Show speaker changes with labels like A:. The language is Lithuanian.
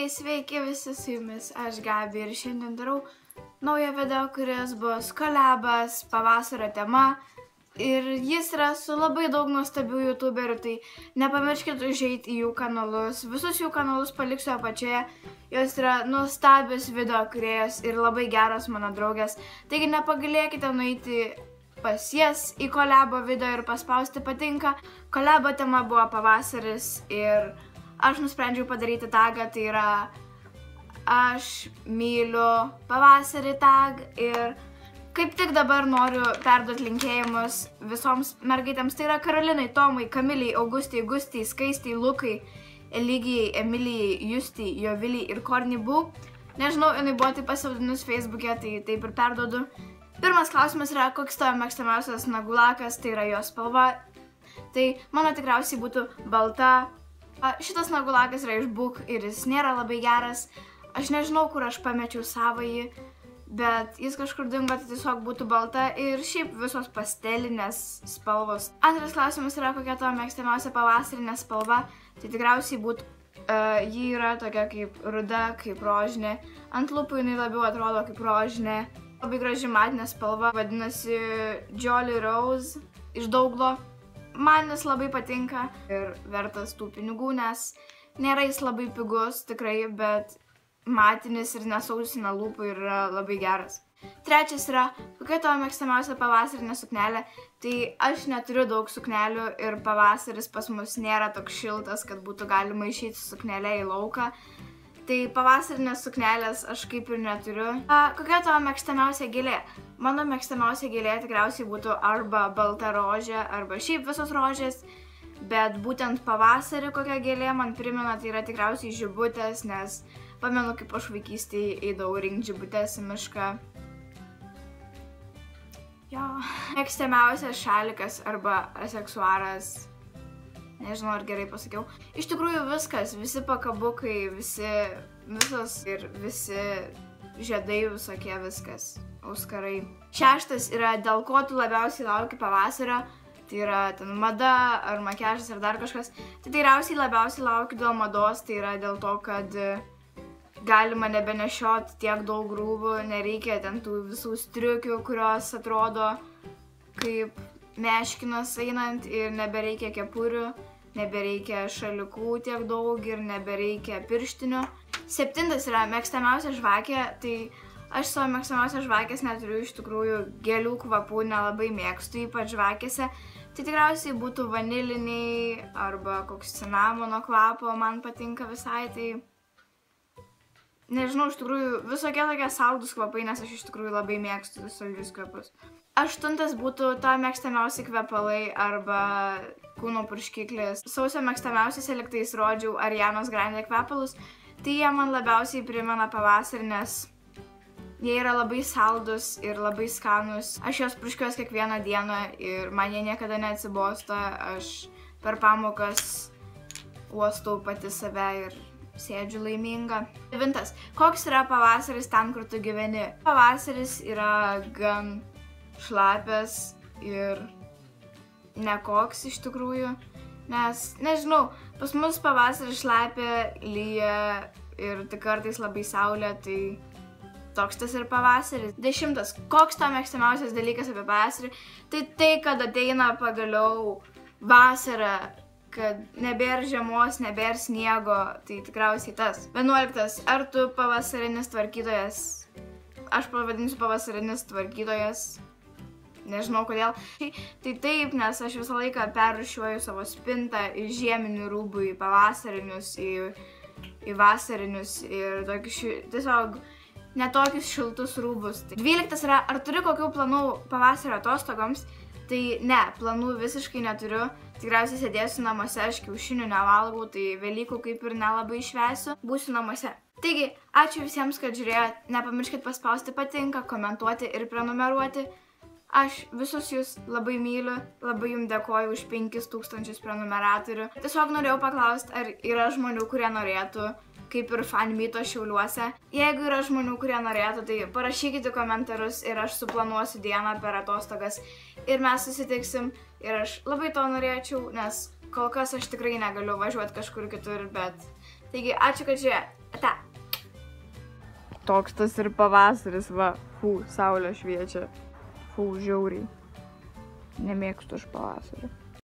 A: Sveiki visi, su jumis aš Gabi ir šiandien darau naują video, kuris bus kolabas pavasario tema. Ir jis yra su labai daug nuostabių youtuberių, tai nepamirškit užeiti į jų kanalus. Visus jų kanalus paliksiu apačioje. Jos yra nuostabios video kūrėjos ir labai geros mano draugės. Taigi nepagalėkite nueiti pas jas į kolabo video ir paspausti patinka. Kolabo tema buvo pavasaris ir aš nusprendžiau padaryti tagą, tai yra aš myliu pavasarį tag ir kaip tik dabar noriu perduoti linkėjimus visoms mergaitėms. Tai yra Karolinai, Tomai, Kamiliai, Augustijai, Gustijai, Skaistijai, Lukai, Eligijai, Emilijai, Justijai, Jovilijai ir Kornį Bū. Nežinau, jinai buvo taip pasivadinus Facebook'e, tai taip ir perduodu. Pirmas klausimas yra, koks tavo mėgstamiausias nagulakas, tai yra jo spalva. Tai mano tikriausiai būtų balta. Šitas nagulakas yra iš Book ir jis nėra labai geras. Aš nežinau, kur aš pamečiau savąjį, bet jis kažkur dingo, tai tiesiog būtų balta ir šiaip visos pastelinės spalvos. Antras klausimas yra, kokia tavo mėgstamiausia pavasarinė spalva. Tai tikriausiai būtų, ji yra tokia kaip ruda, kaip rožinė. Ant lūpų jinai labiau atrodo kaip rožinė. Labai graži matinė spalva, vadinasi Jolly Rose iš Dauglo. Man jis labai patinka ir vertas tų pinigų, nes nėra jis labai pigus tikrai, bet matinis ir nesausina lūpų ir yra labai geras. Trečias yra, kokia tavo mėgstamiausia pavasarinė suknelė. Tai aš neturiu daug suknelių ir pavasaris pas mus nėra toks šiltas, kad būtų galima išeiti su suknelė į lauką. Tai pavasarinės suknelės aš kaip ir neturiu. Kokia tavo mėgstamiausia gėlė? Mano mėgstamiausia gėlė tikriausiai būtų arba balta rožė, arba šiaip visos rožės. Bet būtent pavasarį kokia gėlė man primena, tai yra tikriausiai žibutės, nes pamenu, kaip aš vaikystėje eidavau rinkti žibutės į mišką. Jo. Mėgstamiausias šalikas arba aseksuaras. Nežinau, ar gerai pasakiau. Iš tikrųjų viskas, visi pakabukai, visos ir visi žiedai visokie, viskas. Auskarai. Šeštas yra, dėl ko tu labiausiai lauki pavasario. Tai yra ten mada, ar makiažas, ar dar kažkas. Tai tikriausiai labiausiai laukiu dėl mados, tai yra dėl to, kad galima nebenešioti tiek daug rūbų, nereikia ten tų visų striukių, kurios atrodo kaip meškinas einant ir nebereikia kepurių, nebereikia šalikų tiek daug ir nebereikia pirštinių. Septintas yra mėgstamiausia žvakė, tai aš savo mėgstamiausios žvakės neturiu, iš tikrųjų gėlių kvapų nelabai mėgstu, ypač žvakėse. Tai tikriausiai būtų vaniliniai arba koks cinamono kvapo, man patinka visai, tai nežinau, iš tikrųjų visokie tokie saldus kvapai, nes aš iš tikrųjų labai mėgstu visokius kvapus. Aštuntas būtų tavo mėgstamiausi kvepalai arba kūno purškiklis. Sausio mėgstamiausiose liktais rodžiau Arianos Grande kvepalus, tai jie man labiausiai primena pavasarį, nes jie yra labai saldus ir labai skanus. Aš juos purškiuos kiekvieną dieną ir man jie niekada neatsibosta. Aš per pamokas uostau pati save ir sėdžiu laiminga. Devintas. Koks yra pavasaris ten, kur tu gyveni? Pavasaris yra gan šlapias ir nekoks iš tikrųjų, nes, nežinau, pas mus pavasaris šlapia, lyja ir tik kartais labai saulė, tai toks tas ir pavasaris. 10. Koks tavo mėgstamiausias dalykas apie pavasarį? Tai, kad ateina pagaliau vasara, kad nebėra žiemos, nebėra sniego, tai tikriausiai tas. 11. Ar tu pavasarinis tvarkytojas? Aš pavadinsiu pavasarinis tvarkytojas. Nežinau kodėl. Tai taip, nes aš visą laiką perrūšiuoju savo spintą iš žieminių rūbų į pavasarinius, į vasarinius ir tiesiog netokius šiltus rūbus. 12. yra, ar turi kokių planų pavasario atostogoms? Tai ne, planų visiškai neturiu. Tikriausiai sėdėsiu namuose, aš kiaušinių nevalgau, tai Velykų kaip ir nelabai švęsiu. Būsiu namuose. Taigi, ačiū visiems, kad žiūrėjot. Nepamirškit paspausti patinka, komentuoti ir prenumeruoti. Aš visus jūs labai myliu, labai jums dėkoju už 5000 prenumeratorių. Tiesiog norėjau paklausti, ar yra žmonių, kurie norėtų, kaip ir fanmyto Šiauliuose. Jeigu yra žmonių, kurie norėtų, tai parašykite komentarus ir aš suplanuosiu dieną per atostogas ir mes susitiksim. Ir aš labai to norėčiau, nes kol kas aš tikrai negaliu važiuoti kažkur kitur, bet... Taigi, ačiū, kad žiūrėjot. Ata.
B: Toks tas ir pavasaris, va. Saulė šviečia. Žiauriai. Nemėgstu aš pavasario.